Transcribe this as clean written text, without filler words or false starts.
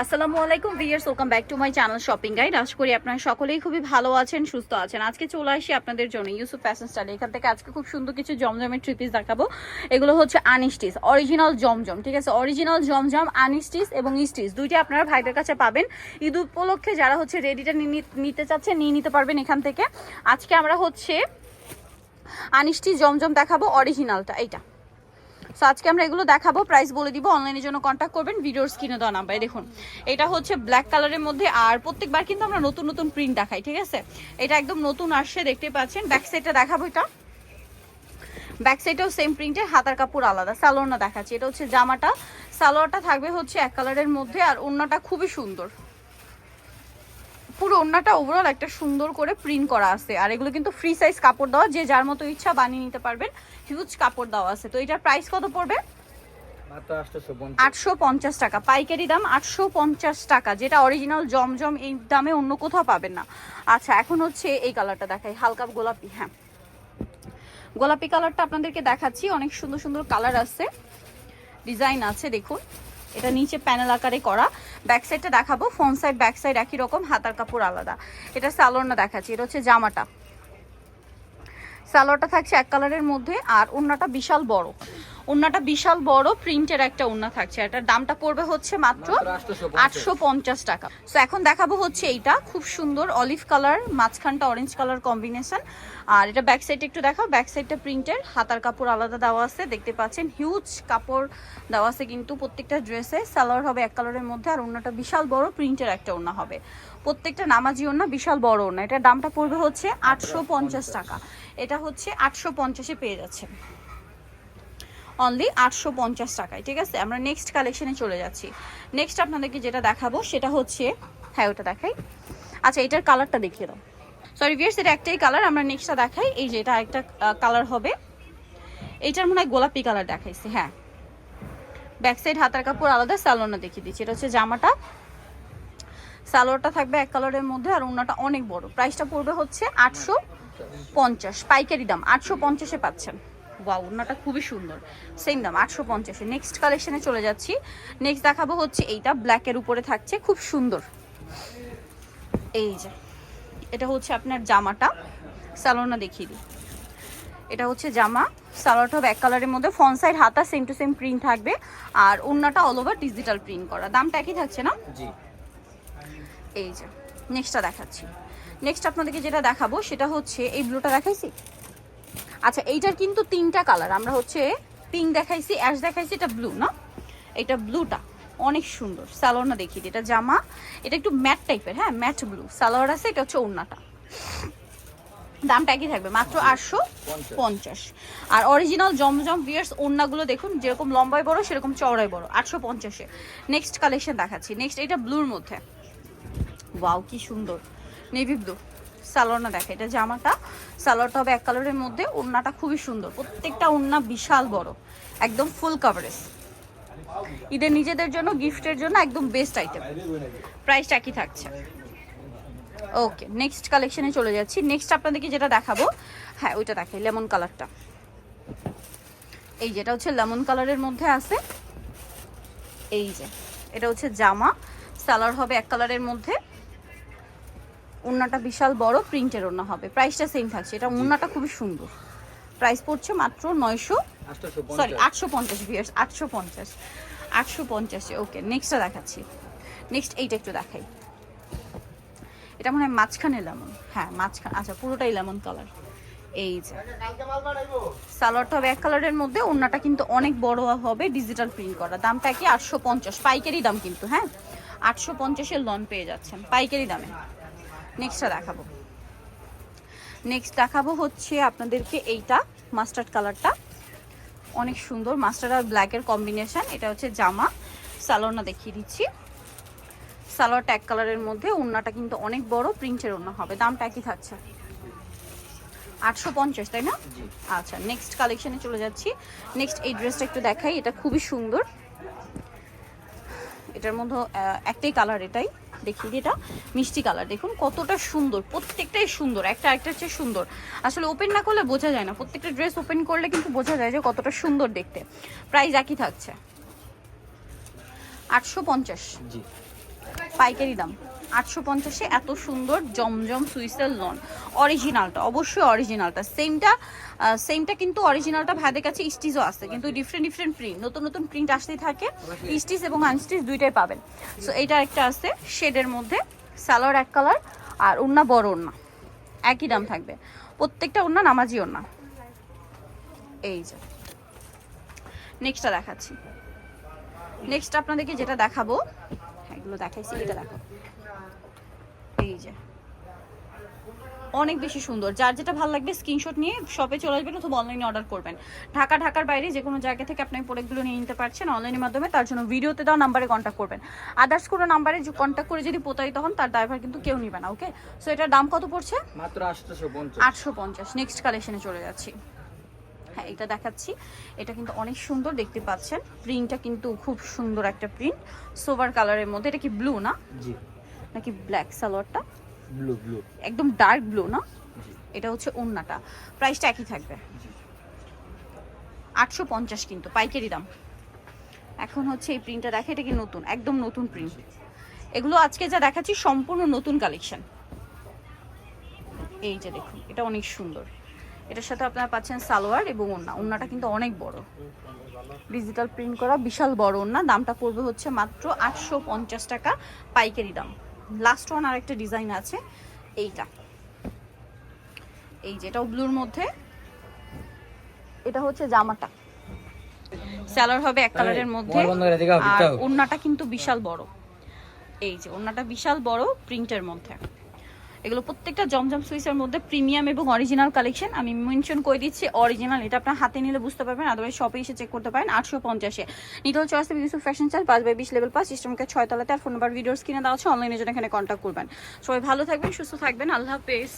আসসালামু আলাইকুম viewers, welcome back to my channel shopping guide. আশা করি আপনারা সকলেই খুবই ভালো আছেন, সুস্থ আছেন। আজকে চলে আসি আপনাদের জন্য ইউসুফ ফ্যাশন স্টাইল। এখান থেকে আজকে খুব সুন্দর কিছু জমজমের থ্রি পিস দেখাবো। এগুলো হচ্ছে আনস্টিচ অরিজিনাল জমজম, ঠিক আছে? অরিজিনাল জমজম আনস্টিচ এবং স্টিচ দুইটা আপনারা ভাইদের কাছে পাবেন। ঈদ উপলক্ষে যারা হচ্ছে রেডিটা নিতে চাচ্ছেন নিয়ে নিতে পারবেন এখান থেকে। আজকে আমরা হচ্ছে আনস্টিচ জমজম দেখাবো, অরিজিনালটা এইটা। সো আজকে আমরা এগুলো দেখাবো, প্রাইস বলে দিব। অনলাইনের জন্য কন্ট্যাক্ট করবেন ভিডিওর স্ক্রিনে দেওয়া নাম্বারে। দেখুন এটা হচ্ছে ব্ল্যাক কালারের মধ্যে, আর প্রত্যেকবার কিন্তু আমরা নতুন নতুন প্রিন্ট দেখাই, ঠিক আছে? এটা একদম নতুন আসছে, দেখতে পাচ্ছেন। ব্যাক সাইডটা দেখাবো, এটা ব্যাক সাইডেও সেম প্রিন্টের, হাতার কাপড় আলাদা। সালোয়ারটা দেখাচ্ছি, এটা হচ্ছে জামাটা। সালোয়ারটা থাকবে হচ্ছে এক কালারের মধ্যে, আর ওড়নাটা খুবই সুন্দর। পুরো ওড়নাটা ওভারঅল একটা সুন্দর করে প্রিন্ট করা আছে। আর এগুলো কিন্তু ফ্রি সাইজ কাপড় দেওয়া, যে যার মতো ইচ্ছা বানিয়ে নিতে পারবেন। হিউজ কাপড় দেওয়া আছে। তো এটার প্রাইস কত পড়বে? 850 টাকা, পাইকারি দাম 850 টাকা, যেটা অরিজিনাল জমজম এই দামে অন্য কোথাও পাবেন না। আচ্ছা, এখন হচ্ছে এই কালারটা দেখাই, হালকা গোলাপি। হ্যাঁ, গোলাপি কালারটা আপনাদেরকে দেখাচ্ছি। অনেক সুন্দর সুন্দর কালার আছে, ডিজাইন আছে। দেখুন এটা নিচে প্যানেল আকারে করা। ব্যাক সাইডটা দেখাবো, ফ্রন্ট সাইড ব্যাক সাইড একই রকম, হাতার কাপড় আলাদা। এটা সালোয়ারটা দেখাচ্ছি, এটা হচ্ছে জামাটা। সালোয়ারটা থাকছে এক কালারের মধ্যে, আর ওড়নাটা বিশাল বড়। ওড়নাটা বিশাল বড় প্রিন্টের একটা ওড়না থাকছে। এটার দামটা পড়বে হচ্ছে মাত্র 850 টাকা। সো এখন দেখাবো হচ্ছে এইটা, খুব সুন্দর অলিভ কালার, মাঝখানটা অরেঞ্জ কালার কম্বিনেশন। আর এটা ব্যাক সাইডে একটু দেখাও। ব্যাক সাইডটা প্রিন্টের, হাতার কাপড় আলাদা দেওয়া আছে, দেখতে পাচ্ছেন। হিউজ কাপড় দেওয়া আছে কিন্তু প্রত্যেকটা ড্রেসে। সালোয়ার হবে এক কালারের মধ্যে, আর ওড়নাটা বিশাল বড় প্রিন্টের একটা ওড়না হবে। প্রত্যেকটা নামাজি ওড়না, বিশাল বড় ওড়না। এটার দামটা পড়বে হচ্ছে 850 টাকা। এটা হচ্ছে 850-এ পেয়ে যাচ্ছে, অনলি 850 টাকায়, ঠিক আছে? আমরা নেক্সট কালেকশনে চলে যাচ্ছি। নেক্সট আপনাদেরকে যেটা দেখাবো সেটা হচ্ছে, হ্যাঁ ওটা দেখাই। আচ্ছা, এটার কালারটা দেখিয়ে দাও। সরি ভিউয়ার্স, এটা একটাই কালার, আমরা নেক্সটটা দেখাই। এই যে এটা একটা কালার হবে, এইটার মনে হয় গোলাপি কালার দেখাইছি। হ্যাঁ, ব্যাক সাইড হাতার কাপড় আলাদা, সালোয়ারটা দেখিয়ে দিচ্ছি। এটা হচ্ছে জামাটা। সালোয়ারটা থাকবে এক কালারের মধ্যে, আর ওড়নাটা অনেক বড়। প্রাইসটা পড়বে হচ্ছে 850, পাইকারি দাম 850-এ পাচ্ছেন। ওয়াও, ওড়নাটা খুবই সুন্দর, সেম দাম 850-এ। নেক্সট কালেকশনে চলে যাচ্ছি। নেক্সট দেখাবো হচ্ছে এইটা, ব্ল্যাকের উপরে থাকছে, খুব সুন্দর। এই যে এটা হচ্ছে আপনার জামাটা, সালোয়ারটা দেখিয়ে দিই। এটা হচ্ছে জামা, সালোয়ারটা হবে এক কালারের মধ্যে, ফ্রন্ট সাইড হাতা সেম টু সেম প্রিন্ট থাকবে, আর ওড়নাটা অল ওভার ডিজিটাল প্রিন্ট করা। দামটা একই থাকছে না? জি। এই যে নেক্সটটা দেখাচ্ছি। নেক্সট আপনাদেরকে যেটা দেখাবো সেটা হচ্ছে এই ব্লুটা দেখাইছি। আচ্ছা, এইটার কিন্তু তিনটা কালার, আমরা হচ্ছে পিঙ্ক দেখাইছি, অ্যাশ দেখাইছি, এটা ব্লু না? এটা ব্লুটা অনেক সুন্দর। সালোয়ারটা দেখিয়ে দিই, এটা জামা, এটা একটু ম্যাট টাইপের। হ্যাঁ, ম্যাট ব্লু সালোয়ার আছে। এটা হচ্ছে ওড়নাটা। দামটা একই থাকবে, মাত্র 850। আর অরিজিনাল জমজম ভিউয়ার্স ওড়নাগুলো দেখুন, যেরকম লম্বায় বড় সেরকম চওড়ায় বড়, 850-এ। নেক্সট কালেকশন দেখাচ্ছি। নেক্সট এটা ব্লুর মধ্যে, ওয়াও কি সুন্দর, নেভি ব্লু। সালোয়ারটা দেখা, এটা জামাটা, সালোয়ারটা হবে এক কালারের মধ্যে, ওড়নাটা খুবই সুন্দর। প্রত্যেকটা ওড়না বিশাল বড়, একদম ফুল কভারেজ। ঈদের নিজেদের জন্য, গিফটের জন্য একদম বেস্ট আইটেম। প্রাইসটা একই থাকছে। ওকে, নেক্সট কালেকশনে চলে যাচ্ছি। নেক্সট আপনাদেরকে যেটা দেখাবো, হ্যাঁ ওইটা দেখাই, লেমন কালারটা। এই যেটা হচ্ছে লেমন কালারের মধ্যে আছে। এই যে এটা হচ্ছে জামা, সালোয়ার হবে এক কালারের মধ্যে, ওড়নাটা বিশাল বড় প্রিন্টের ওড়না হবে। প্রাইসটা সেম থাকছে। এটা ওড়নাটা খুবই সুন্দর। প্রাইস পড়ছে মাত্র 850 ভিউয়ার্স, 850-এ। ওকে, নেক্সটটা দেখাচ্ছি। নেক্সট এইটা একটু দেখাই। এটা মনে হয় মাঝখানে লেমন। হ্যাঁ মাঝখানে, আচ্ছা পুরোটাই লেমন কালার। এই যে সালোয়ারটা হবে এক কালারের মধ্যে, ওড়নাটা কিন্তু অনেক বড় হবে, ডিজিটাল প্রিন্ট করা। দামটা কি 850, পাইকারি দাম কিন্তু। হ্যাঁ, 850-এর লন পেয়ে যাচ্ছেন পাইকারি দামে। নেক্সটটা দেখাবো। নেক্সট দেখাবো হচ্ছে আপনাদেরকে এইটা, মাস্টার্ড কালারটা অনেক সুন্দর, মাস্টার্ড আর ব্ল্যাকের কম্বিনেশন। এটা হচ্ছে জামা, সালোয়ারটা দেখিয়ে দিচ্ছি। সালোয়ারটা এক কালারের মধ্যে, ওড়নাটা কিন্তু অনেক বড় প্রিন্টের ওড়না হবে। দামটা একই থাকছে 850, তাই না? আচ্ছা, নেক্সট কালেকশনে চলে যাচ্ছি। নেক্সট এই ড্রেসটা একটু দেখাই, এটা খুবই সুন্দর। এটার মধ্যে একটাই কালার, এটাই দেখিয়ে দিই। এটা মিষ্টি কালার, দেখুন কতটা সুন্দর, প্রত্যেকটাই সুন্দর, একটা আরেকটার চেয়ে সুন্দর। আসলে ওপেন না করলে বোঝা যায় না, প্রত্যেকটা ড্রেস ওপেন করলে কিন্তু বোঝা যায় যে কতটা সুন্দর দেখতে। প্রাইস একই থাকছে 850। জি, পাইকারি দাম 850-এ এত সুন্দর জমজম সুইসের লন। অরিজিনালটা, অবশ্যই অরিজিনালটা। সেমটা কিন্তু অরিজিনালটা ভাইদের কাছে স্টিচও আছে, কিন্তু ডিফারেন্ট প্রিন্ট, নতুন নতুন প্রিন্ট আসতেই থাকে, স্টিচ এবং আনস্টিচ দুইটাই পাবেন। সো এইটা একটা আছে শেডের মধ্যে, সালোয়ার এক কালার আর ওড়না বড় ওড়না, একই দাম থাকবে প্রত্যেকটা ওড়না, নামাজি ওড়না। এই যে নেক্সটটা দেখাচ্ছি। নেক্সট আপনাদেরকে যেটা দেখাবো, এগুলো দেখাইছি, এটা দেখো, এই যে অনেক বেশি সুন্দর। যার যেটা ভালো লাগবে স্ক্রিনশট নিয়ে শপে চলে আসবেন অথবা অনলাইনে অর্ডার করবেন। ঢাকার বাইরে যে কোনো জায়গা থেকে আপনি প্রোডাক্টগুলো নিয়ে নিতে পারছেন অনলাইনের মাধ্যমে। তার জন্য ভিডিওতে দেওয়া নাম্বারে কন্ট্যাক্ট করবেন। আদার্স কোনো নাম্বারে কন্ট্যাক্ট করে যদি প্রতারিত হন, তার ড্রাইভার কিন্তু কেউ নিবে না। ওকে, সো এটার দাম কত পড়ছে? মাত্র 850। 850। নেক্সট কালেকশনে চলে যাচ্ছি। হ্যাঁ, এটা দেখাচ্ছি। এটা কিন্তু অনেক সুন্দর দেখতে পাচ্ছেন, প্রিন্টটা কিন্তু খুব সুন্দর একটা প্রিন্ট, সোভার কালারের মধ্যে। এটা কি ব্লু না? জি। নাকি ব্ল্যাক? সালোয়ারটা ব্লু একদম ডার্ক ব্লু না? এটা হচ্ছে ওড়নাটা। প্রাইসটা একই থাকবে 850 কিন্তু পাইকারি দাম। এখন হচ্ছে এই প্রিন্টটা দেখে, এটা কি নতুন, একদম নতুন প্রিন্ট। এগুলো আজকে যা দেখাচ্ছি সম্পূর্ণ নতুন কালেকশন। এই যে দেখুন, এটা অনেক সুন্দর। এটার সাথে আপনারা পাচ্ছেন সালোয়ার এবং ওড়না। ওড়নাটা কিন্তু অনেক বড়, ডিজিটাল প্রিন্ট করা, বিশাল বড় ওড়না। দামটা পড়বে হচ্ছে মাত্র 850 টাকা পাইকারি দাম। লাস্ট ওয়ান আর একটা ডিজাইন আছে, এইটা, এই যে এটাও ব্লুর মধ্যে। এটা হচ্ছে জামাটা, সালোয়ার হবে এক কালারের মধ্যে, আর ওড়নাটা কিন্তু বিশাল বড়। এই যে ওড়নাটা বিশাল বড় প্রিন্টের মধ্যে। এগুলো প্রত্যেকটা জমজম সুইসের মধ্যে প্রিমিয়াম এবং অরিজিনাল কালেকশন। আমি মেনশন করে দিচ্ছি অরিজিনাল, এটা আপনার হাতে নিলে বুঝতে পারবেন, আদারওয়াইজ শপে এসে চেক করতে পারেন। 850-এ নিটল চয়েস ইউসুফ ফ্যাশন চাল 5/20 লেভেল 5 সিস্টেমকে 6 তলাতে। আর ফোন নাম্বার ভিডিওস কিনে দেওয়া আছে, অনলাইনে জন্য এখানে কন্ট্যাক্ট করবেন। সবাই ভালো থাকবেন, সুস্থ থাকবেন, আল্লাহ হাফেজ।